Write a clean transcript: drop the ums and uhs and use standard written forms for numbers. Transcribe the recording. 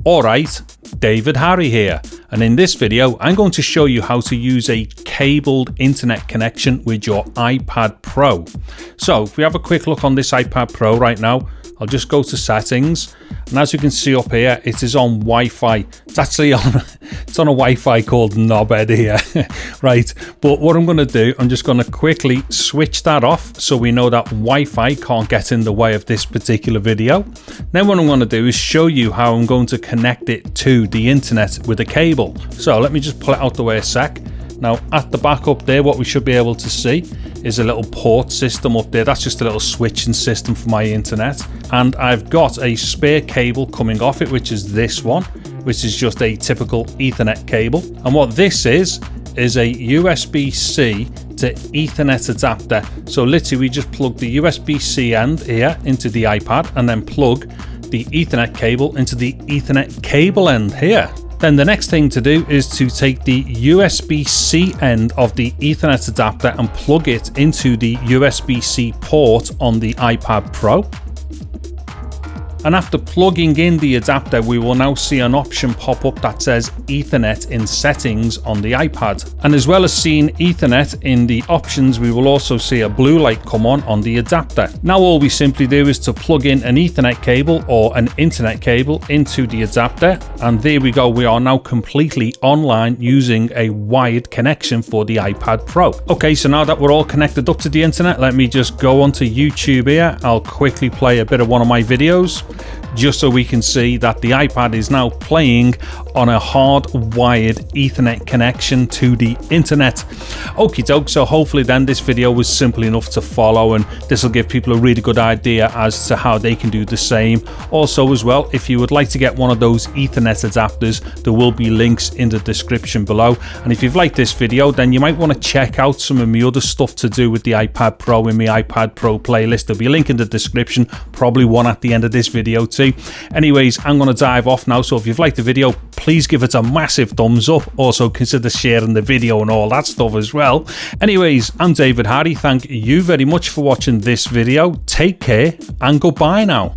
Alright, David Harry here, and in this video I'm going to show you how to use a cabled internet connection with your iPad Pro. So if we have a quick look on this iPad Pro right now, I'll just go to settings, and as you can see up here, it is on Wi-Fi. It's actually on a Wi-Fi called knobhead here, right? But what I'm going to do, I'm just going to quickly switch that off so we know that Wi-Fi can't get in the way of this particular video. Then what I'm going to do is show you how I'm going to connect it to the internet with a cable. So let me just pull it out the way a sec. Now at the back up there, what we should be able to see is a little port system up there. That's just a little switching system for my internet. And I've got a spare cable coming off it, which is this one, which is just a typical Ethernet cable. And what this is a USB-C to Ethernet adapter. So literally we just plug the USB-C end here into the iPad and then plug the Ethernet cable into the Ethernet cable end here. Then the next thing to do is to take the USB-C end of the Ethernet adapter and plug it into the USB-C port on the iPad Pro. And after plugging in the adapter, we will now see an option pop up that says Ethernet in settings on the iPad. And as well as seeing Ethernet in the options, we will also see a blue light come on the adapter. Now all we simply do is to plug in an Ethernet cable or an internet cable into the adapter. And there we go, we are now completely online using a wired connection for the iPad Pro. Okay, so now that we're all connected up to the internet, let me just go onto YouTube here. I'll quickly play a bit of one of my videos, just so we can see that the iPad is now playing on a hard-wired Ethernet connection to the internet. Okie doke, so hopefully then this video was simple enough to follow, and this will give people a really good idea as to how they can do the same. Also as well, if you would like to get one of those Ethernet adapters, there will be links in the description below. And if you've liked this video, then you might want to check out some of my other stuff to do with the iPad Pro in my iPad Pro playlist. There'll be a link in the description, probably one at the end of this video too. Anyways, I'm going to dive off now, so if you've liked the video, please give it a massive thumbs up. Also consider sharing the video and all that stuff as well. Anyways, I'm David Harry. Thank you very much for watching this video. Take care and goodbye now.